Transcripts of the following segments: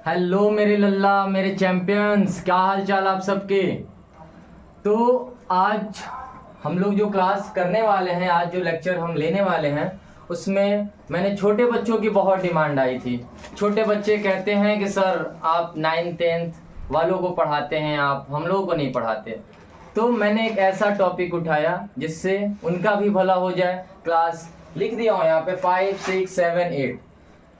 Hello मेरे लल्ला, मेरे champions, क्या हाल चाल आप सबके। तो आज हम लोग जो क्लास करने वाले हैं, आज जो लेक्चर हम लेने वाले हैं, उसमें मैंने छोटे बच्चों की बहुत डिमांड आई थी। छोटे बच्चे कहते हैं कि सर आप 9th-10th वालों को पढ़ाते हैं, आप हम लोगों को नहीं पढ़ाते। तो मैंने एक ऐसा टॉपिक उठाया जिससे उनका भी भला हो जाए। क्लास लिख दिया हूँ यहाँ पे 5, 6, 7, 8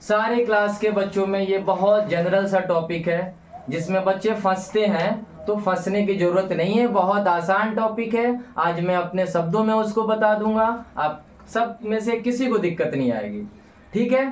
सारे क्लास के बच्चों में ये बहुत जनरल सा टॉपिक है जिसमें बच्चे फंसते हैं। तो फंसने की जरूरत नहीं है, बहुत आसान टॉपिक है। आज मैं अपने शब्दों में उसको बता दूंगा, आप सब में से किसी को दिक्कत नहीं आएगी। ठीक है,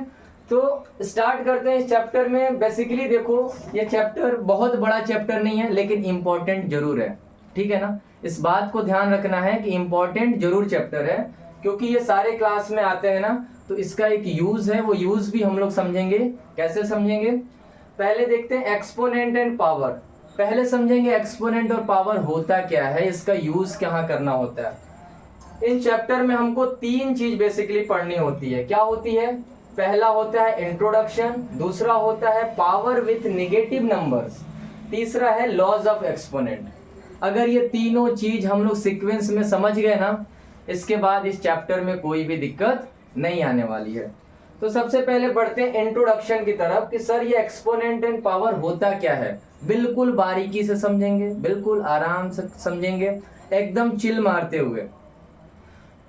तो स्टार्ट करते हैं इस चैप्टर में। बेसिकली देखो, ये चैप्टर बहुत बड़ा चैप्टर नहीं है लेकिन इम्पोर्टेंट जरूर है। ठीक है ना, इस बात को ध्यान रखना है कि इम्पोर्टेंट जरूर चैप्टर है, क्योंकि ये सारे क्लास में आते हैं ना। तो इसका एक यूज है, वो यूज भी हम लोग समझेंगे। कैसे समझेंगे, पहले देखते हैं एक्सपोनेंट एंड पावर। पहले समझेंगे एक्सपोनेंट और पावर होता क्या है, इसका यूज कहाँ करना होता है। इन चैप्टर में हमको 3 चीज बेसिकली पढ़नी होती है। क्या होती है, पहला होता है इंट्रोडक्शन, दूसरा होता है पावर विथ नेगेटिव नंबर्स, तीसरा है लॉज ऑफ एक्सपोनेंट। अगर ये तीनों चीज हम लोग सीक्वेंस में समझ गए ना, इसके बाद इस चैप्टर में कोई भी दिक्कत नहीं आने वाली है। तो सबसे पहले बढ़ते हैं इंट्रोडक्शन की तरफ कि सर ये एक्सपोनेंट एंड पावर होता क्या है। बिल्कुल बारीकी से समझेंगे, बिल्कुल आराम से समझेंगे, एकदम चिल मारते हुए,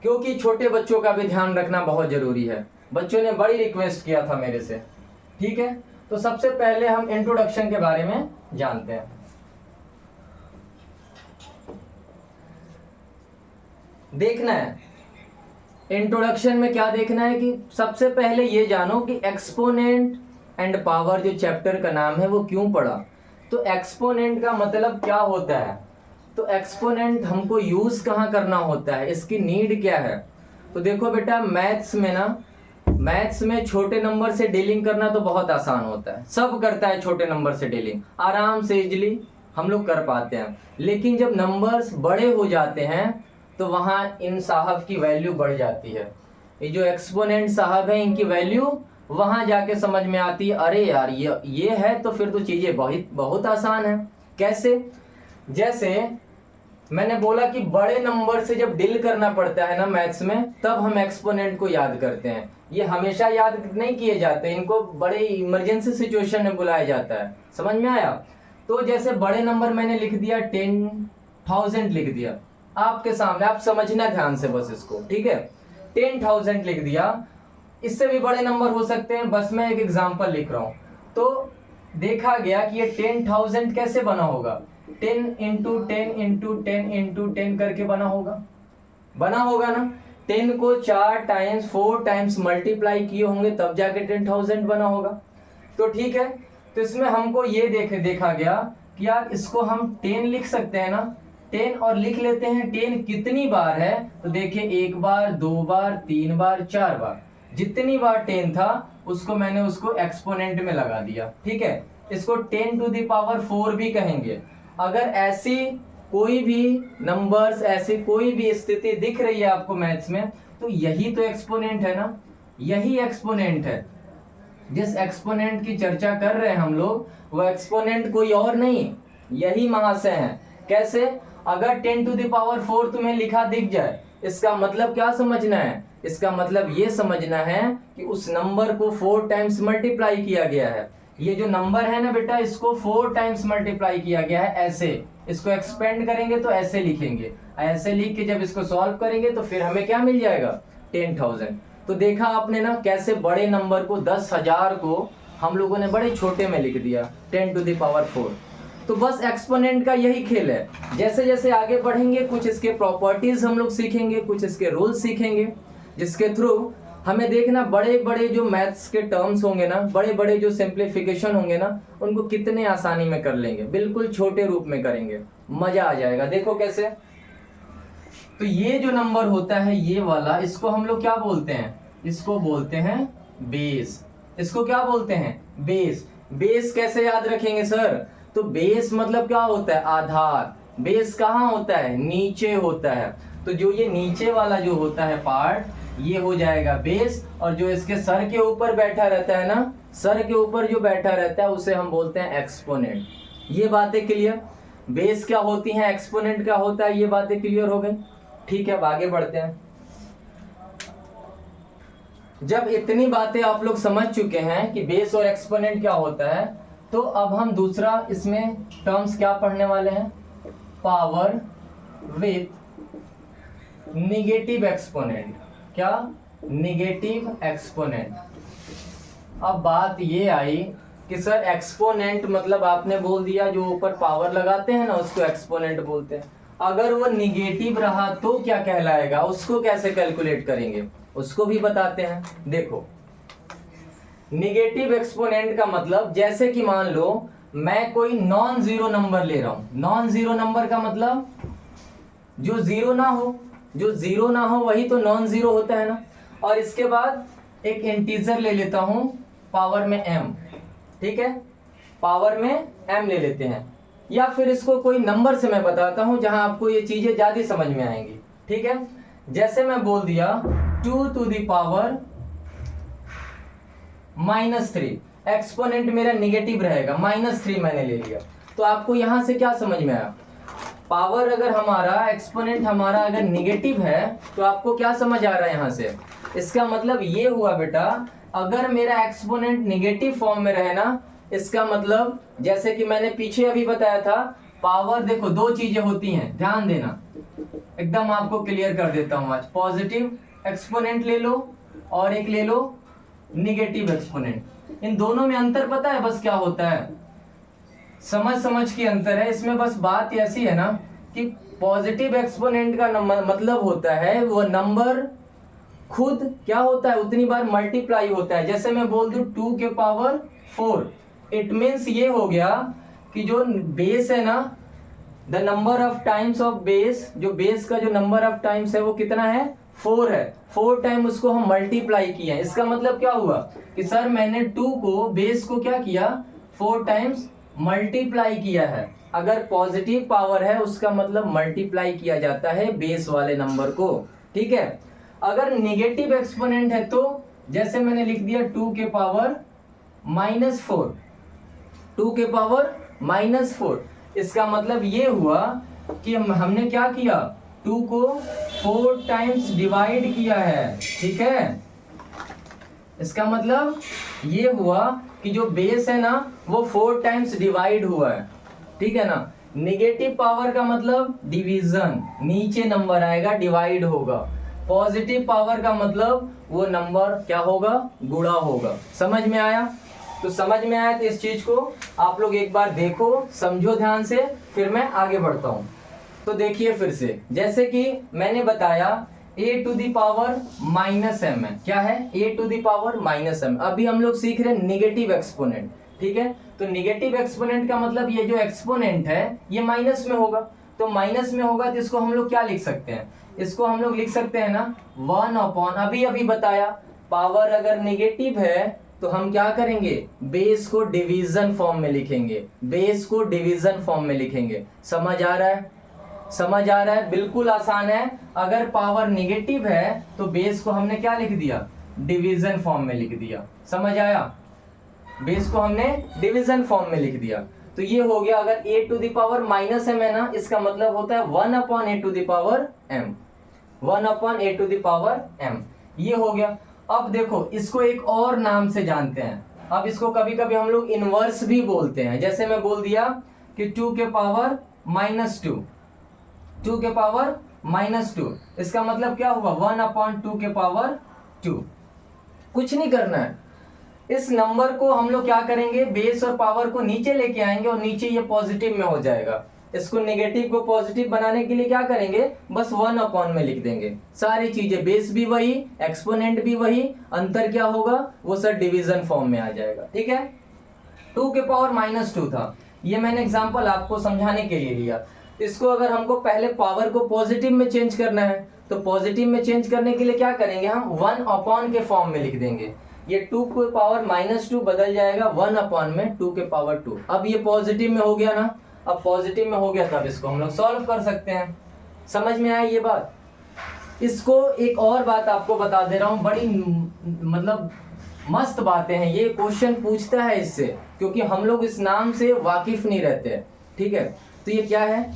क्योंकि छोटे बच्चों का भी ध्यान रखना बहुत जरूरी है। बच्चों ने बड़ी रिक्वेस्ट किया था मेरे से। ठीक है, तो सबसे पहले हम इंट्रोडक्शन के बारे में जानते हैं। देखना है इंट्रोडक्शन में क्या देखना है कि सबसे पहले ये जानो कि एक्सपोनेंट एंड पावर जो चैप्टर का नाम है वो क्यों पढ़ा। तो एक्सपोनेंट का मतलब क्या होता है, तो एक्सपोनेंट हमको यूज कहाँ करना होता है, इसकी नीड क्या है। तो देखो बेटा, मैथ्स में ना, मैथ्स में छोटे नंबर से डीलिंग करना तो बहुत आसान होता है, सब करता है छोटे नंबर से डीलिंग, आराम से इजिली हम लोग कर पाते हैं। लेकिन जब नंबर्स बड़े हो जाते हैं तो वहां इन साहब की वैल्यू बढ़ जाती है। ये जो एक्सपोनेंट साहब है, इनकी वैल्यू वहां जाके समझ में आती है, अरे यार ये है तो फिर तो चीजें बहुत बहुत आसान है। कैसे, जैसे मैंने बोला कि बड़े नंबर से जब डील करना पड़ता है ना मैथ्स में, तब हम एक्सपोनेंट को याद करते हैं। ये हमेशा याद नहीं किए जाते, इनको बड़े इमरजेंसी सिचुएशन में बुलाया जाता है। समझ में आया। तो जैसे बड़े नंबर मैंने लिख दिया 10,000 लिख दिया आपके सामने, आप समझना ध्यान से बस इसको। ठीक है, 10,000 लिख दिया, इससे भी बड़े नंबर हो सकते हैं, बस मैं एक एग्जांपल लिख रहा हूं। तो देखा गया कि ये 10,000 कैसे बना होगा, 10 इंटू 10 इंटू 10 इंटू 10 करके बना होगा ना। 10 को 4 टाइम्स 4 टाइम्स मल्टीप्लाई किए होंगे तब जाके 10,000 बना होगा। तो ठीक है, तो इसमें हमको ये देखा गया कि यार इसको हम 10 लिख सकते हैं ना, 10 और लिख लेते हैं 10 कितनी बार है। तो देखिए 1 बार, 2 बार, 3 बार, 4 बार, जितनी बार 10 था मैंने उसको एक्सपोनेंट में लगा दिया। ठीक है, इसको 10 टू द पावर 4 भी कहेंगे। अगर ऐसी कोई भी नंबर्स, ऐसी कोई भी स्थिति दिख रही है आपको मैथ्स में, तो यही तो एक्सपोनेंट है ना, यही एक्सपोनेंट है। जिस एक्सपोनेंट की चर्चा कर रहे हैं हम लोग, वो एक्सपोनेंट कोई और नहीं, यही महाशय है। कैसे, अगर 10 टू द पावर 4 तुम्हें लिखा दिख जाए, इसका मतलब क्या समझना है, इसका मतलब ये समझना है कि उस नंबर को 4 टाइम्स मल्टीप्लाई किया गया है। ये जो नंबर है ना बेटा, इसको 4 टाइम्स मल्टीप्लाई किया गया है। ऐसे इसको एक्सपेंड करेंगे तो ऐसे लिखेंगे, ऐसे लिख के जब इसको सॉल्व करेंगे तो फिर हमें क्या मिल जाएगा, 10,000। तो देखा आपने ना कैसे बड़े नंबर को, 10,000 को हम लोगों ने बड़े छोटे में लिख दिया, 10 टू द पावर 4। तो बस एक्सपोनेंट का यही खेल है। जैसे जैसे आगे बढ़ेंगे कुछ इसके प्रॉपर्टीज हम लोग सीखेंगे, कुछ इसके रूल्स सीखेंगे, जिसके थ्रू हमें देखना बड़े बड़े जो मैथ्स के टर्म्स होंगे ना, बड़े बड़े जो सिंप्लीफिकेशन होंगे ना, उनको कितने आसानी में कर लेंगे, बिल्कुल छोटे रूप में करेंगे, मजा आ जाएगा। देखो कैसे, तो ये जो नंबर होता है ये वाला, इसको हम लोग क्या बोलते हैं, इसको बोलते हैं बेस। इसको क्या बोलते हैं, बेस। बेस कैसे याद रखेंगे सर, तो बेस मतलब क्या होता है, आधार। बेस कहाँ होता है, नीचे होता है। तो जो ये नीचे वाला जो होता है पार्ट, ये हो जाएगा बेस, और जो इसके सर के ऊपर बैठा रहता है ना, सर के ऊपर जो बैठा रहता है उसे हम बोलते हैं एक्सपोनेंट। ये बातें क्लियर, बेस क्या होती हैं, एक्सपोनेंट क्या होता है, ये बातें क्लियर हो गई। ठीक है, अब आगे बढ़ते हैं। जब इतनी बातें आप लोग समझ चुके हैं कि बेस और एक्सपोनेंट क्या होता है, तो अब हम दूसरा इसमें टर्म्स क्या पढ़ने वाले हैं, पावर विथ निगेटिव एक्सपोनेंट। क्या, निगेटिव एक्सपोनेंट। अब बात ये आई कि सर एक्सपोनेंट मतलब आपने बोल दिया जो ऊपर पावर लगाते हैं ना उसको एक्सपोनेंट बोलते हैं। अगर वो निगेटिव रहा तो क्या कहलाएगा, उसको कैसे कैलकुलेट करेंगे, उसको भी बताते हैं। देखो, निगेटिव एक्सपोनेंट का मतलब, जैसे कि मान लो मैं कोई नॉन जीरो नंबर ले रहा हूं। नॉन जीरो नंबर का मतलब जो जीरो ना हो, जो जीरो ना हो वही तो नॉन जीरो होता है ना। और इसके बाद एक इंटीजर ले लेता हूं पावर में m, ठीक है, पावर में m ले लेते हैं। या फिर इसको कोई नंबर से मैं बताता हूं जहां आपको ये चीजें ज्यादा समझ में आएंगी। ठीक है, जैसे मैं बोल दिया 2 to the power -3, एक्सपोनेंट मेरा निगेटिव रहेगा, -3 मैंने ले लिया। तो आपको यहां से क्या समझ में आया, पावर अगर हमारा, एक्सपोनेंट हमारा अगर निगेटिव है तो आपको क्या समझ आ रहा है यहां से, इसका मतलब ये हुआ बेटा, अगर मेरा एक्सपोनेंट निगेटिव फॉर्म में रहे ना, इसका मतलब जैसे कि मैंने पीछे अभी बताया था, पावर देखो दो चीजें होती हैं, ध्यान देना, एकदम आपको क्लियर कर देता हूं आज। पॉजिटिव एक्सपोनेंट ले लो और एक ले लो निगेटिव एक्सपोनेंट। इन दोनों में अंतर पता है बस क्या होता है, समझ की अंतर है इसमें। बस बात ऐसी है ना कि पॉजिटिव एक्सपोनेंट का मतलब होता है वो नंबर खुद क्या होता है, उतनी बार मल्टीप्लाई होता है। जैसे मैं बोल दूं 2 के पावर 4, इट मीन्स ये हो गया कि जो बेस है ना, the number of times of base, जो बेस का जो नंबर ऑफ टाइम्स है वो कितना है, 4 है। 4 टाइम उसको हम मल्टीप्लाई किए हैं। इसका मतलब क्या हुआ कि सर मैंने 2 को, बेस को क्या किया, 4 टाइम्स मल्टीप्लाई किया है। अगर पॉजिटिव पावर है उसका मतलब मल्टीप्लाई किया जाता है बेस वाले नंबर को। ठीक है, अगर निगेटिव एक्सपोनेंट है तो जैसे मैंने लिख दिया 2 के पावर -4, 2 के पावर -4, इसका मतलब ये हुआ कि हमने क्या किया, 2 को 4 टाइम्स डिवाइड किया है। ठीक है, इसका मतलब ये हुआ कि जो बेस है ना वो 4 टाइम्स डिवाइड हुआ है। ठीक है ना, निगेटिव पावर का मतलब डिवीजन, नीचे नंबर आएगा, डिवाइड होगा। पॉजिटिव पावर का मतलब वो नंबर क्या होगा, गुणा होगा। समझ में आया? तो समझ में आया तो इस चीज को आप लोग एक बार देखो, समझो ध्यान से, फिर मैं आगे बढ़ता हूं। तो देखिए फिर से, जैसे कि मैंने बताया a to the power -m है। क्या है, a to the power -m। अभी हम लोग सीख रहे हैं निगेटिव एक्सपोनेंट। ठीक है, तो निगेटिव एक्सपोनेंट का मतलब ये जो एक्सपोनेंट है ये माइनस में होगा। तो माइनस में होगा तो इसको हम लोग क्या लिख सकते हैं, इसको हम लोग लिख सकते हैं ना 1/, अभी बताया, पावर अगर निगेटिव है तो हम क्या करेंगे, बेस को डिवीजन फॉर्म में लिखेंगे, बेस को डिवीजन फॉर्म में लिखेंगे। समझ आ रहा है, समझ आ रहा है? बिल्कुल आसान है। अगर पावर निगेटिव है तो बेस को हमने क्या लिख दिया, डिवीजन फॉर्म में लिख दिया। समझ आया? बेस को हमने डिवीजन फॉर्म में लिख दिया। तो ये हो गया, अगर a to the power -m है ना, इसका मतलब होता है 1/a to the power m, 1/a to the power m। ये हो गया। अब देखो इसको एक और नाम से जानते हैं। अब इसको कभी कभी हम लोग इनवर्स भी बोलते हैं। जैसे मैं बोल दिया कि 2 के पावर -2, 2 के पावर -2, इसका मतलब क्या हुआ, 1/2 के पावर 2। कुछ नहीं करना है, इस नंबर को हम लोग क्या करेंगे, बेस और पावर को नीचे लेके आएंगे और नीचे ये पॉजिटिव में हो जाएगा। इसको नेगेटिव को पॉजिटिव बनाने के लिए क्या करेंगे, बस 1/, में लिख देंगे। सारी चीजें, बेस भी वही, एक्सपोनेंट भी वही, अंतर क्या होगा, वो सर डिवीजन फॉर्म में आ जाएगा। ठीक है, 2 के पावर -2 था, ये मैंने एग्जांपल आपको समझाने के लिए लिया। इसको अगर हमको पहले पावर को पॉजिटिव में चेंज करना है तो पॉजिटिव में चेंज करने के लिए क्या करेंगे, हम 1/, के फॉर्म में लिख देंगे। ये 2 के पावर -2 बदल जाएगा 1/, में 2 के पावर 2। अब ये पॉजिटिव में हो गया ना, अब पॉजिटिव में हो गया तब इसको हम लोग सॉल्व कर सकते हैं। समझ में आया ये बात? इसको एक और बात आपको बता दे रहा हूं, बड़ी मतलब मस्त बातें हैं, ये क्वेश्चन पूछता है इससे, क्योंकि हम लोग इस नाम से वाकिफ नहीं रहते। ठीक है, तो ये क्या है,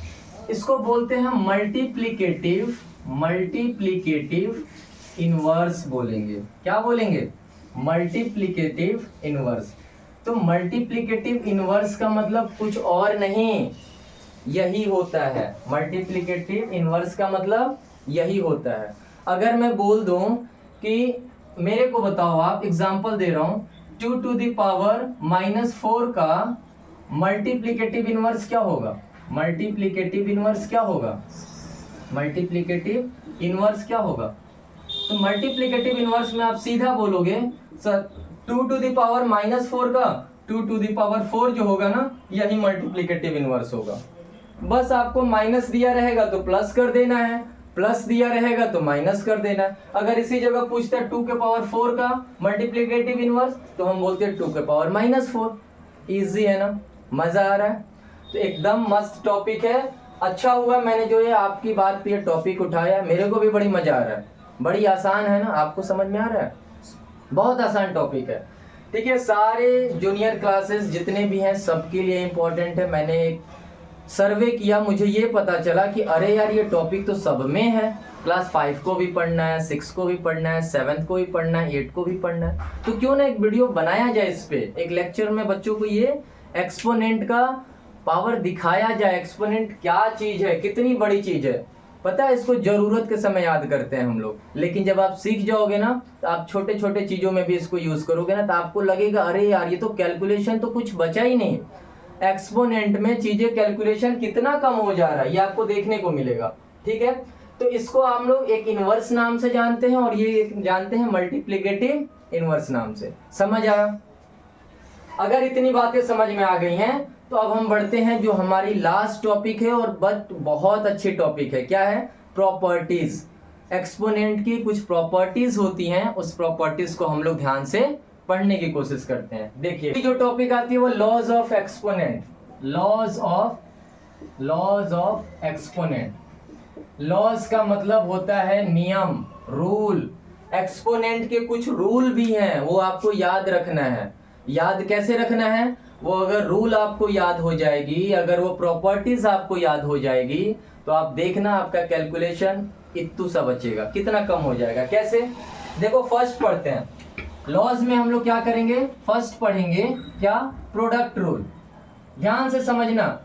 इसको बोलते हैं मल्टीप्लिकेटिव इनवर्स बोलेंगे। क्या बोलेंगे? Multiplicative inverse. तो मल्टीप्लिकेटिव इनवर्स का मतलब कुछ और नहीं, यही होता है। मल्टीप्लिकेटिव इनवर्स का मतलब यही होता है। अगर मैं बोल दूं कि मेरे को बताओ, आप एग्जांपल दे रहा हूं, 2 to the power -4 का मल्टीप्लिकेटिव इनवर्स क्या होगा? मल्टीप्लिकेटिव इनवर्स क्या होगा? मल्टीप्लिकेटिव इनवर्स क्या होगा? तो मल्टीप्लिकेटिव इनवर्स में आप सीधा बोलोगे सर 2 to the power -4 का 2 to the power 4 जो होगा ना, यही मल्टीप्लिकेटिव इनवर्स होगा। बस आपको माइनस दिया रहेगा तो प्लस कर देना है, प्लस दिया रहेगा तो माइनस कर देना है। अगर इसी जगह पूछता है 2 के पावर 4 का मल्टीप्लिकेटिव इनवर्स, तो हम बोलते हैं 2 के पावर -4। इजी है ना, मजा आ रहा है? तो एकदम मस्त टॉपिक है। अच्छा हुआ मैंने जो ये आपकी बात पे टॉपिक उठाया, मेरे को भी बड़ी मजा आ रहा है। बड़ी आसान है ना, आपको समझ में आ रहा है? बहुत आसान टॉपिक है। ठीक है, सारे जूनियर क्लासेस जितने भी हैं सबके लिए इम्पोर्टेंट है। मैंने एक सर्वे किया, मुझे ये पता चला कि अरे यार ये टॉपिक तो सब में है। क्लास 5 को भी पढ़ना है, 6 को भी पढ़ना है, 7 को भी पढ़ना है, 8 को भी पढ़ना है। तो क्यों ना एक वीडियो बनाया जाए इस पे, एक लेक्चर में बच्चों को ये एक्सपोनेंट का पावर दिखाया जाए। एक्सपोनेंट क्या चीज है, कितनी बड़ी चीज है, पता है? इसको जरूरत के समय याद करते हैं हम लोग, लेकिन जब आप सीख जाओगे ना, तो आप छोटे छोटे चीजों में भी इसको यूज करोगे ना, तो आपको लगेगा अरे यार ये तो कैलकुलेशन तो कुछ बचा ही नहीं। एक्सपोनेंट में चीजें कैलकुलेशन कितना कम हो जा रहा है, ये आपको देखने को मिलेगा। ठीक है, तो इसको हम लोग एक इनवर्स नाम से जानते हैं और ये जानते हैं मल्टीप्लिकेटिव इनवर्स नाम से। समझ आया? अगर इतनी बातें समझ में आ गई हैं, तो अब हम बढ़ते हैं जो हमारी लास्ट टॉपिक है, और बट बहुत अच्छी टॉपिक है। क्या है? प्रॉपर्टीज। एक्सपोनेंट की कुछ प्रॉपर्टीज होती हैं, उस प्रॉपर्टीज को हम लोग ध्यान से पढ़ने की कोशिश करते हैं। देखिए जो टॉपिक आती है वो laws of exponent. Laws of exponent. Laws का मतलब होता है नियम, रूल। एक्सपोनेंट के कुछ रूल भी हैं, वो आपको याद रखना है। याद कैसे रखना है? वो अगर रूल आपको याद हो जाएगी, अगर वो प्रॉपर्टीज आपको याद हो जाएगी, तो आप देखना आपका कैलकुलेशन इत्तू सा बचेगा, कितना कम हो जाएगा। कैसे? देखो फर्स्ट पढ़ते हैं। लॉज में हम लोग क्या करेंगे? फर्स्ट पढ़ेंगे क्या? Product rule. ध्यान से समझना,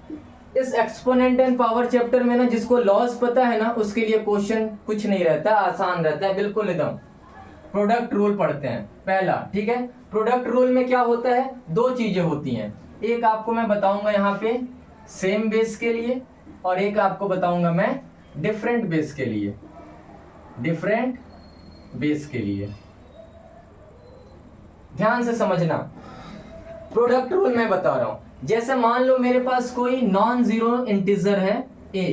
इस एक्सपोनेंट एंड पावर चैप्टर में ना, जिसको लॉज पता है ना, उसके लिए क्वेश्चन कुछ नहीं रहता, आसान रहता है बिल्कुल एकदम। प्रोडक्ट रूल पढ़ते हैं पहला। ठीक है, प्रोडक्ट रूल में क्या होता है? दो चीजें होती हैं। एक आपको मैं बताऊंगा यहाँ पे सेम बेस के लिए, और एक आपको बताऊंगा मैं डिफरेंट बेस के लिए। डिफरेंट बेस के लिए ध्यान से समझना। प्रोडक्ट रूल मैं बता रहा हूं। जैसे मान लो मेरे पास कोई नॉन जीरो इंटीजर है a,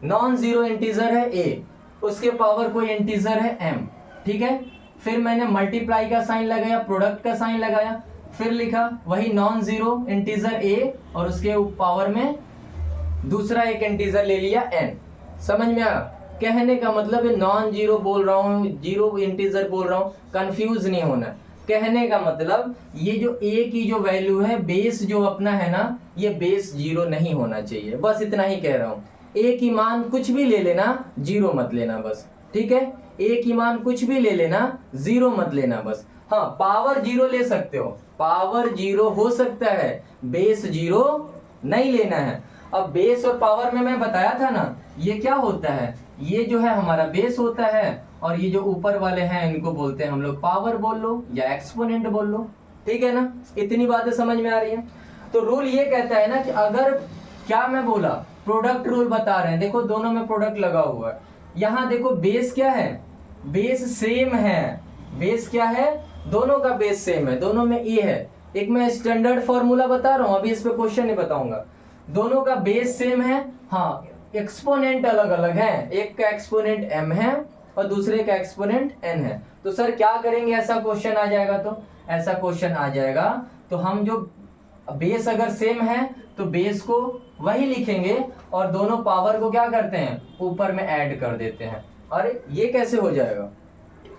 नॉन जीरो इंटीजर है a, उसके पावर कोई इंटीजर है m। ठीक है, फिर मैंने मल्टीप्लाई का साइन लगाया, प्रोडक्ट का साइन लगाया, फिर लिखा वही नॉन जीरो इंटीजर a और उसके पावर में दूसरा एक इंटीजर ले लिया n। समझ में आया? कहने का मतलब है नॉन जीरो बोल रहा हूं, जीरो इंटीजर बोल रहा हूं, कंफ्यूज नहीं होना। कहने का मतलब ये जो a की जो वैल्यू है, बेस जो अपना है ना, ये बेस जीरो नहीं होना चाहिए, बस इतना ही कह रहा हूं। a की मान कुछ भी ले लेना, जीरो मत लेना बस। ठीक है, a की मान कुछ भी ले लेना, जीरो मत लेना बस। हाँ, पावर जीरो ले सकते हो, पावर जीरो हो सकता है, बेस जीरो नहीं लेना है। अब बेस और पावर में मैं बताया था ना, ये क्या होता है? ये जो है हमारा बेस होता है, और ये जो ऊपर वाले हैं इनको बोलते हैं हम लोग पावर बोल लो या एक्सपोनेंट बोल लो। ठीक है ना, इतनी बातें समझ में आ रही है? तो रूल ये कहता है ना कि अगर, क्या मैं बोला, प्रोडक्ट रूल बता रहे हैं। देखो दोनों में प्रोडक्ट लगा हुआ है। यहाँ देखो बेस क्या है? बेस सेम है। बेस क्या है? दोनों का बेस सेम है, दोनों में ए है। एक मैं स्टैंडर्ड फॉर्मूला बता रहा हूँ, अभी इस पे क्वेश्चन नहीं बताऊंगा। दोनों का बेस सेम है, हाँ, एक्सपोनेंट अलग अलग है। एक का एक्सपोनेंट m है और दूसरे का एक्सपोनेंट n है। तो सर क्या करेंगे? ऐसा क्वेश्चन आ जाएगा, तो ऐसा क्वेश्चन आ जाएगा तो हम जो बेस अगर सेम है तो बेस को वही लिखेंगे और दोनों पावर को क्या करते हैं? ऊपर में ऐड कर देते हैं। अरे ये कैसे हो जाएगा?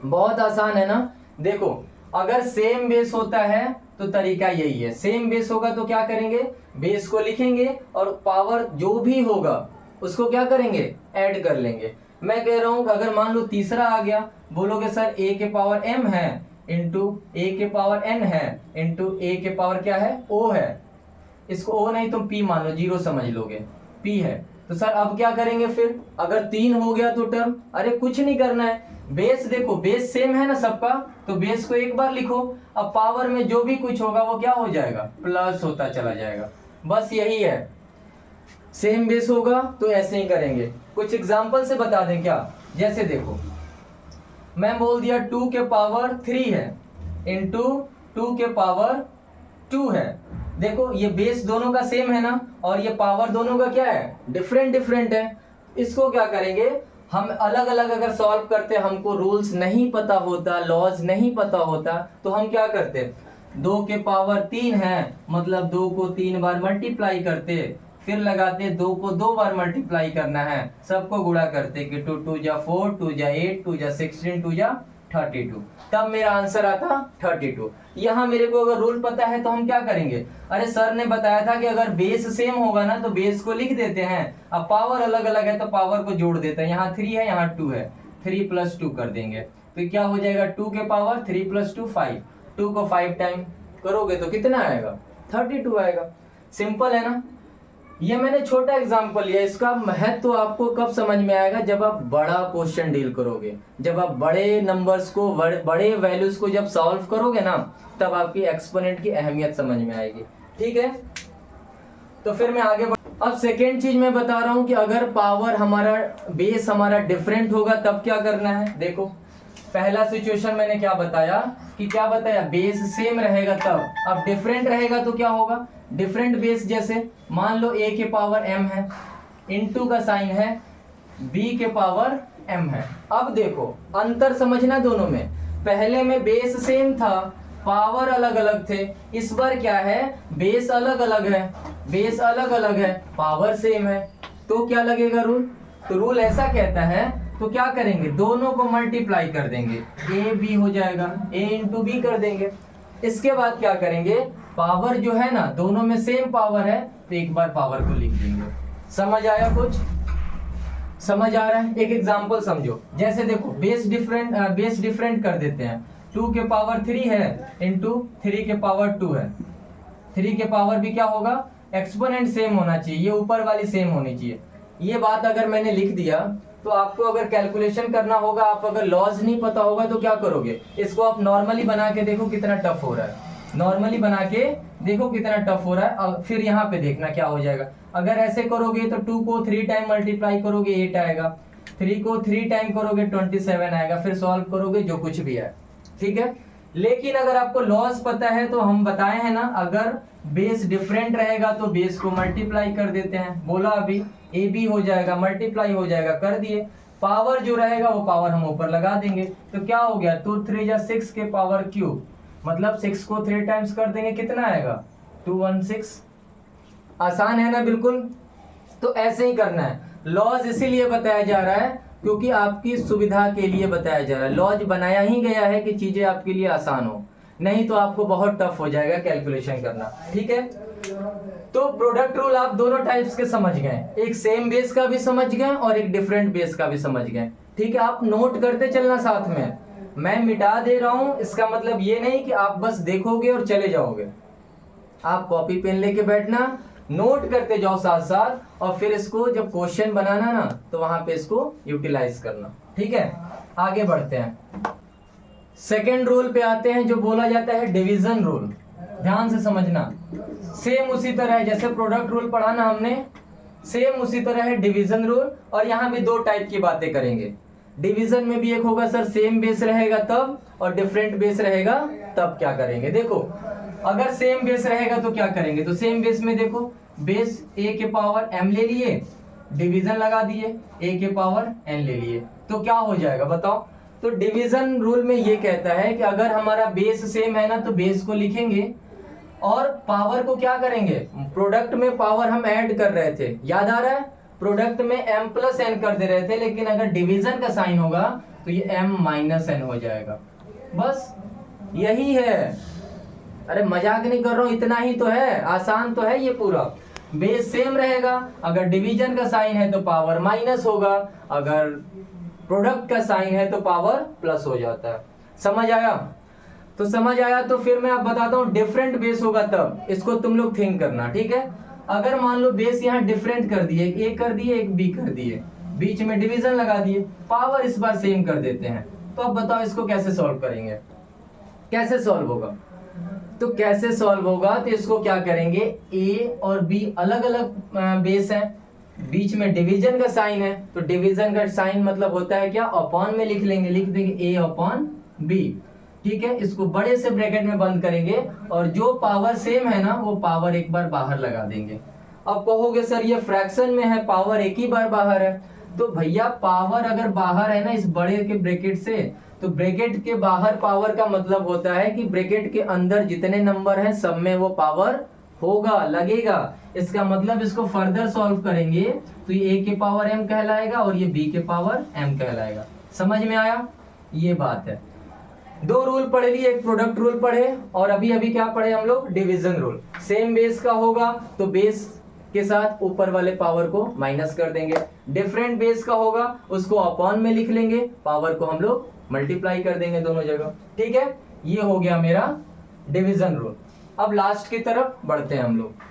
बहुत आसान है ना। देखो अगर सेम बेस होता है तो तरीका यही है, सेम बेस होगा तो क्या करेंगे, बेस को लिखेंगे और पावर जो भी होगा उसको क्या करेंगे, ऐड कर लेंगे। मैं कह रहा हूं अगर मान लो तीसरा आ गया, बोलोगे सर a के पावर m है इंटू a के पावर n है इंटू a के पावर क्या है, o है। इसको o नहीं तुम p मान लो, जीरो समझ लोगे, p है। तो सर अब क्या करेंगे फिर, अगर 3 हो गया तो टर्म, अरे कुछ नहीं करना है, बेस देखो बेस सेम है ना सबका, तो बेस को एक बार लिखो, अब पावर में जो भी कुछ होगा वो क्या हो जाएगा, प्लस होता चला जाएगा। बस यही है, सेम बेस होगा तो ऐसे ही करेंगे। कुछ एग्जांपल से बता दें क्या, जैसे देखो मैं बोल दिया 2 के पावर 3 है इंटू 2 के पावर 2 है। देखो ये बेस दोनों का सेम है ना, और ये पावर दोनों का क्या है, डिफरेंट डिफरेंट है। इसको क्या करेंगे, हम अलग अलग अगर सॉल्व करते, हमको रूल्स नहीं पता होता, लॉज नहीं पता होता, तो हम क्या करते, 2 के पावर 3 है मतलब 2 को 3 बार मल्टीप्लाई करते, फिर लगाते 2 को 2 बार मल्टीप्लाई करना है, सबको गुणा करते कि 2 2 जा 4, 2 जा 8, 2 जा 16, 2 जा 32, तब मेरा आंसर आता 32। यहाँ मेरे को अगर रूल पता है तो हम क्या करेंगे, अरे सर ने बताया था कि अगर बेस सेम होगा ना तो बेस को लिख देते हैं, अब पावर अलग अलग है तो पावर को जोड़ देते हैं, यहाँ 3 है यहाँ 2 है, 3 + 2 कर देंगे, तो क्या हो जाएगा 2 के पावर 3 + 2 5, 2 को 5 टाइम करोगे तो कितना आएगा, 32 आएगा। सिंपल है ना। ये मैंने छोटा एग्जांपल लिया, इसका महत्व तो आपको कब समझ में आएगा, जब आप बड़ा क्वेश्चन डील करोगे, जब आप बड़े नंबर्स को बड़े वैल्यूज को जब सॉल्व करोगे ना, तब आपकी एक्सपोनेंट की अहमियत समझ में आएगी। ठीक है, तो फिर मैं आगे अब सेकेंड चीज मैं बता रहा हूं कि अगर पावर हमारा बेस हमारा डिफरेंट होगा तब क्या करना है। देखो पहला सिचुएशन मैंने क्या बताया कि क्या बताया, बेस सेम रहेगा तब, अब डिफरेंट रहेगा तो क्या होगा, डिफरेंट बेस, जैसे मान लो a के पावर m है, इनटू का साइन है, b के पावर m है। अब देखो अंतर समझना दोनों में, पहले में बेस सेम था, पावर अलग अलग थे, इस बार क्या है, बेस अलग अलग है, बेस अलग अलग है, पावर सेम है, तो क्या लगेगा रूल, तो रूल ऐसा कहता है, तो क्या करेंगे, दोनों को मल्टीप्लाई कर देंगे, a b हो जाएगा, a इंटू बी कर देंगे। इसके बाद क्या करेंगे, पावर जो है ना दोनों में सेम पावर है तो एक बार पावर को लिख देंगे। समझ आया, कुछ समझ आ रहा है। एक एग्जांपल समझो, जैसे देखो बेस डिफरेंट कर देते हैं, 2 के पावर 3 है इंटू 3 के पावर 2 है, 3 के पावर भी क्या होगा, एक्सपोनेंट सेम होना चाहिए, ये ऊपर वाली सेम होनी चाहिए। ये बात अगर मैंने लिख दिया तो आपको अगर कैलकुलेशन करना होगा, आप अगर लॉज नहीं पता होगा तो क्या करोगे, इसको आप नॉर्मली बना के देखो कितना टफ हो रहा है, नॉर्मली बना के देखो कितना टफ हो रहा है। अब फिर यहाँ पे देखना क्या हो जाएगा, अगर ऐसे करोगे तो 2 को 3 टाइम मल्टीप्लाई करोगे 8 आएगा, 3 को 3 टाइम करोगे 27 आएगा, फिर सॉल्व करोगे जो कुछ भी है। ठीक है, लेकिन अगर आपको लॉस पता है तो हम बताए हैं ना, अगर बेस डिफरेंट रहेगा तो बेस को मल्टीप्लाई कर देते हैं, बोला अभी ए बी हो जाएगा, मल्टीप्लाई हो जाएगा, कर दिए, पावर जो रहेगा वो पावर हम ऊपर लगा देंगे, तो क्या हो गया 2 3 या 6 के पावर क्यूब, मतलब 6 को 3 टाइम्स कर देंगे, कितना आएगा 216। आसान है ना बिल्कुल। तो ऐसे ही करना है, लॉज इसीलिए बताया जा रहा है क्योंकि आपकी सुविधा के लिए बताया जा रहा है, लॉज बनाया ही गया है कि चीजें आपके लिए आसान हो, नहीं तो आपको बहुत टफ हो जाएगा कैलकुलेशन करना। ठीक है, तो प्रोडक्ट रूल आप दोनों टाइप्स के समझ गए, एक सेम बेस का भी समझ गए और एक डिफरेंट बेस का भी समझ गए। ठीक है, आप नोट करते चलना साथ में, मैं मिटा दे रहा हूं इसका मतलब ये नहीं कि आप बस देखोगे और चले जाओगे, आप कॉपी पेन लेके बैठना, नोट करते जाओ साथ साथ, और फिर इसको जब क्वेश्चन बनाना ना तो वहां पे इसको यूटिलाइज करना। ठीक है, आगे बढ़ते हैं, सेकेंड रूल पे आते हैं जो बोला जाता है डिवीजन रूल। ध्यान से समझना, सेम उसी तरह है जैसे प्रोडक्ट रूल पढ़ा ना हमने, सेम उसी तरह है डिवीजन रूल, और यहाँ भी दो टाइप की बातें करेंगे। डिवीजन में भी एक होगा सर सेम बेस रहेगा तब, और डिफरेंट बेस रहेगा तब क्या करेंगे। देखो अगर सेम बेस रहेगा तो क्या करेंगे, तो सेम बेस में देखो बेस a के पावर m ले लिए, डिवीजन लगा दिए, a के पावर n ले लिए, तो क्या हो जाएगा बताओ। तो डिवीजन रूल में ये कहता है कि अगर हमारा बेस सेम है ना तो बेस को लिखेंगे और पावर को क्या करेंगे, प्रोडक्ट में पावर हम ऐड कर रहे थे, याद आ रहा है, प्रोडक्ट में m प्लस n कर दे रहे थे, लेकिन अगर डिवीजन का साइन होगा तो ये m माइनस n हो जाएगा। बस यही है। अरे मजाक नहीं कर रहा हूँ, इतना ही तो है, आसान तो है ये पूरा। बेस सेम रहेगा, अगर डिवीजन का साइन है तो पावर माइनस होगा, अगर प्रोडक्ट का साइन है तो पावर प्लस हो जाता है। समझ आया? तो समझ आया तो फिर मैं आप बताता हूँ डिफरेंट बेस होगा तब, इसको तुम लोग थिंक करना, ठीक है। अगर मान लो बेस यहाँ डिफरेंट कर दिए, एक ए कर दिए एक बी कर दिए, बीच में डिवीजन लगा दिए, पावर इस बार सेम कर देते हैं, तो अब बताओ इसको कैसे सॉल्व करेंगे, कैसे सॉल्व होगा? तो कैसे सॉल्व होगा, तो इसको क्या करेंगे, ए और बी अलग अलग बेस है, बीच में डिवीजन का साइन है, तो डिवीजन का साइन मतलब होता है क्या, अपॉन में लिख लेंगे, लिख देंगे ए अपॉन बी, ठीक है। इसको बड़े से ब्रैकेट में बंद करेंगे और जो पावर सेम है ना वो पावर एक बार बाहर लगा देंगे। अब कहोगे सर ये फ्रैक्शन में है, पावर एक ही बार बाहर है, तो भैया पावर अगर बाहर है ना इस बड़े के ब्रैकेट से, तो ब्रैकेट के बाहर पावर का मतलब होता है कि ब्रैकेट के अंदर जितने नंबर हैं सब में वो पावर होगा, लगेगा। इसका मतलब इसको फर्दर सॉल्व करेंगे तो ये a के पावर m कहलाएगा और ये b के पावर m कहलाएगा। समझ में आया? ये बात है। दो रूल पढ़ लिए, एक प्रोडक्ट रूल पढ़े और अभी अभी क्या पढ़े हम लोग, डिवीजन रूल। सेम बेस का होगा तो बेस के साथ ऊपर वाले पावर को माइनस कर देंगे, डिफरेंट बेस का होगा उसको अपॉन में लिख लेंगे, पावर को हम लोग मल्टीप्लाई कर देंगे दोनों जगह, ठीक है। ये हो गया मेरा डिवीजन रूल। अब लास्ट की तरफ बढ़ते हैं हम लोग।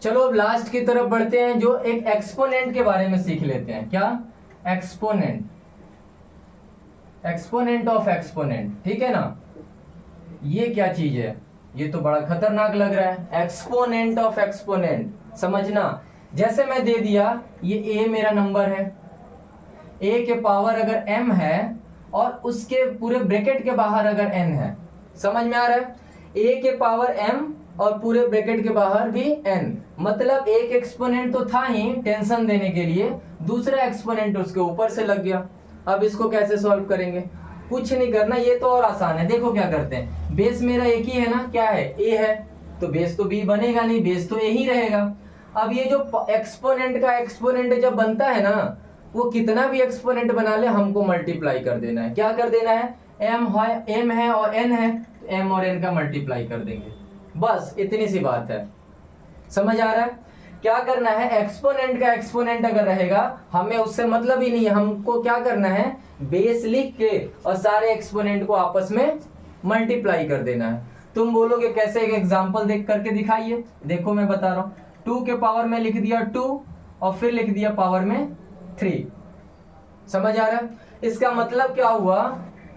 चलो अब लास्ट की तरफ बढ़ते हैं, जो एक एक्सपोनेंट के बारे में सीख लेते हैं। क्या? एक्सपोनेंट, एक्सपोनेंट ऑफ एक्सपोनेंट, ठीक है ना। ये क्या चीज है, ये तो बड़ा खतरनाक लग रहा है। एक्सपोनेंट ऑफ एक्सपोनेंट समझना, जैसे मैं दे दिया ये a मेरा नंबर है, a के पावर अगर m है और उसके पूरे ब्रैकेट के बाहर अगर n है, समझ में आ रहा है, a के पावर m और पूरे ब्रैकेट के बाहर भी n, मतलब एक एक्सपोनेंट तो था ही टेंशन देने के लिए, दूसरा एक्सपोनेंट उसके ऊपर से लग गया। अब इसको कैसे सॉल्व करेंगे? कुछ नहीं करना, ये तो और आसान है। देखो क्या करते हैं, बेस मेरा एक ही है ना, क्या है, a है, तो बेस तो b बनेगा नहीं, बेस तो a ही रहेगा। अब ये जो एक्सपोनेंट का एक्सपोनेंट जब बनता है ना, वो कितना भी एक्सपोनेंट बना ले हमको मल्टीप्लाई कर देना है। क्या कर देना है, m है और n है, तो m और n का मल्टीप्लाई कर देंगे, बस इतनी सी बात है। समझ आ रहा है? क्या करना है, एक्सपोनेंट का एक्सपोनेंट अगर रहेगा हमें उससे मतलब ही नहीं है, हमको क्या करना है, बेस लिख के और सारे एक्सपोनेंट को आपस में मल्टीप्लाई कर देना है। तुम बोलोगे कैसे, एक एग्जांपल देख करके दिखाइए। देखो मैं बता रहा हूं, 2 के पावर में लिख दिया 2 और फिर लिख दिया पावर में 3। समझ आ रहा है? इसका मतलब क्या हुआ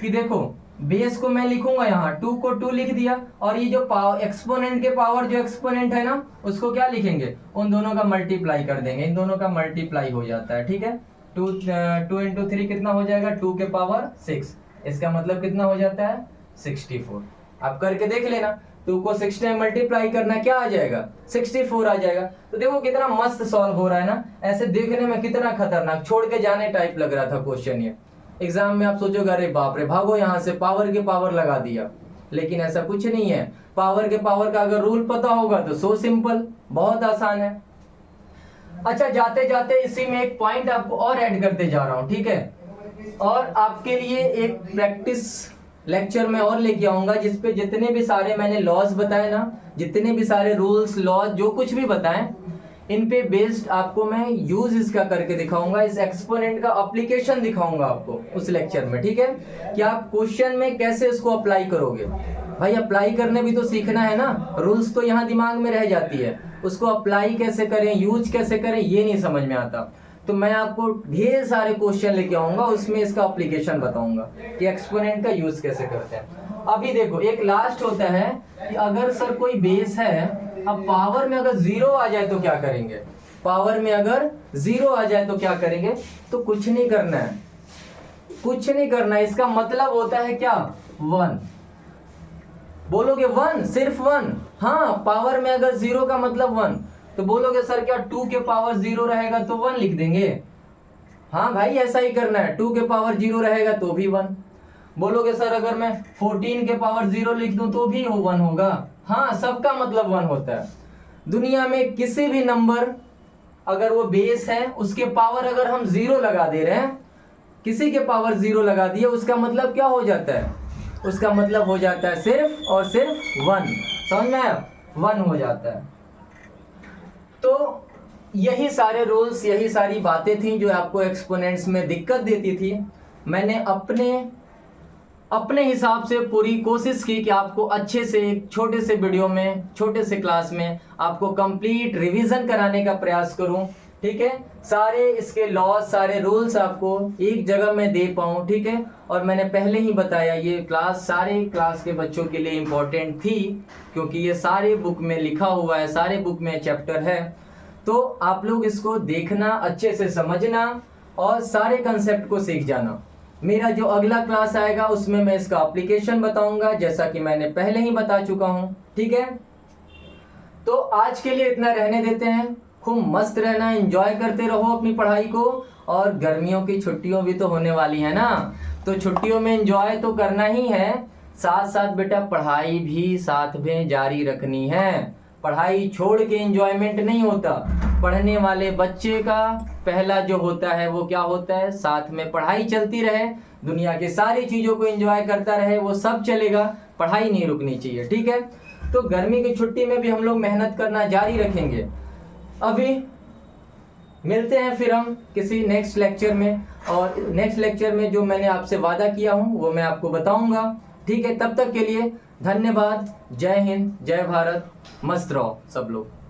कि देखो बेस को मैं लिखूंगा यहाँ, 2 को 2 लिख दिया और ये जो एक्सपोनेंट के पावर जो एक्सपोनेंट है ना उसको क्या लिखेंगे, उन दोनों का मल्टीप्लाई कर देंगे, इन दोनों का मल्टीप्लाई हो जाता है, ठीक है। 2 इंटू 3 कितना हो जाएगा, 2 के पावर 6, इसका मतलब कितना हो जाता है, 64। आप करके देख लेना, 2 को 6 टाइम मल्टीप्लाई करना, क्या आ जाएगा, 64 आ जाएगा। तो देखो कितना मस्त सॉल्व हो रहा है ना, ऐसे देखने में कितना खतरनाक, छोड़ के जाने टाइप लग रहा था क्वेश्चन ये। एग्जाम में आप सोचोगे अरे बाप रे भागो यहाँ से, पावर के पावर लगा दिया, लेकिन ऐसा कुछ नहीं है। पावर के पावर का अगर रूल पता होगा तो सो सिंपल, बहुत आसान है। अच्छा जाते जाते इसी में एक पॉइंट आपको और ऐड करते जा रहा हूं, ठीक है। और आपके लिए एक प्रैक्टिस लेक्चर में और लेके आऊंगा जिसपे जितने भी सारे मैंने लॉज बताए ना, जितने भी सारे रूल्स लॉज जो कुछ भी बताएं, इन पे बेस्ड आपको मैं यूज इसका करके दिखाऊंगा, इस एक्सपोनेंट का एप्लीकेशन दिखाऊंगा आपको उस लेक्चर में, ठीक है। कि आप क्वेश्चन में कैसे इसको अप्लाई करोगे। भाई अप्लाई करने भी तो सीखना है ना, रूल्स तो यहाँ दिमाग में रह जाती है, उसको अप्लाई कैसे करें, यूज कैसे करें, ये नहीं समझ में आता। तो मैं आपको ढेर सारे क्वेश्चन लेके आऊंगा, उसमें इसका एप्लीकेशन बताऊंगा कि एक्सपोनेंट का यूज कैसे करते हैं। अभी देखो एक लास्ट होता है कि अगर सर कोई बेस है, अब पावर में अगर 0 आ जाए तो क्या करेंगे, पावर में अगर 0 आ जाए तो क्या करेंगे, तो कुछ नहीं करना है, कुछ नहीं करना है। इसका मतलब होता है क्या, 1। बोलोगे 1, सिर्फ 1, हाँ पावर में अगर 0 का मतलब 1, तो बोलोगे सर क्या 2 के पावर 0 रहेगा तो 1 लिख देंगे, हाँ भाई ऐसा ही करना है, 2 के पावर 0 रहेगा तो भी 1। बोलोगे सर अगर मैं 14 के पावर 0 लिख दूं तो भी 1 होगा, हाँ सबका मतलब 1 होता है। दुनिया में किसी भी नंबर अगर वो बेस है उसके पावर अगर हम 0 लगा दे रहे हैं, किसी के पावर 0 लगा दिए, उसका मतलब क्या हो जाता है? उसका मतलब हो जाता है सिर्फ और सिर्फ 1। समझ में आया? 1 हो जाता है। तो यही सारे रूल्स, यही सारी बातें थी जो आपको एक्सपोनेंट्स में दिक्कत देती थी। मैंने अपने हिसाब से पूरी कोशिश की कि आपको अच्छे से छोटे से वीडियो में, छोटे से क्लास में आपको कंप्लीट रिवीजन कराने का प्रयास करूं। ठीक है, सारे इसके लॉज, सारे रूल्स आपको एक जगह में दे पाऊं। ठीक है, और मैंने पहले ही बताया ये क्लास सारे क्लास के बच्चों के लिए इम्पोर्टेंट थी, क्योंकि ये सारे बुक में लिखा हुआ है, सारे बुक में चैप्टर है। तो आप लोग इसको देखना, अच्छे से समझना और सारे कंसेप्ट को सीख जाना। मेरा जो अगला क्लास आएगा उसमें मैं इसका एप्लीकेशन बताऊंगा, जैसा कि मैंने पहले ही बता चुका हूं। ठीक है, तो आज के लिए इतना रहने देते हैं। खूब मस्त रहना, एंजॉय करते रहो अपनी पढ़ाई को। और गर्मियों की छुट्टियों भी तो होने वाली है ना, तो छुट्टियों में एंजॉय तो करना ही है, साथ साथ बेटा पढ़ाई भी साथ में जारी रखनी है। पढ़ाई छोड़ के एंजॉयमेंट नहीं होता। पढ़ने वाले बच्चे का पहला जो होता है वो क्या होता है? साथ में पढ़ाई चलती रहे, दुनिया की सारी चीज़ों को एंजॉय करता रहे, वो सब चलेगा, पढ़ाई नहीं रुकनी चाहिए। ठीक है, तो गर्मी की छुट्टी में भी हम लोग मेहनत करना जारी रखेंगे। अभी मिलते हैं फिर हम किसी नेक्स्ट लेक्चर में, और नेक्स्ट लेक्चर में जो मैंने आपसे वादा किया हूँ वो मैं आपको बताऊंगा। ठीक है, तब तक के लिए धन्यवाद। जय हिंद, जय भारत, मस्त रहो सब लोग।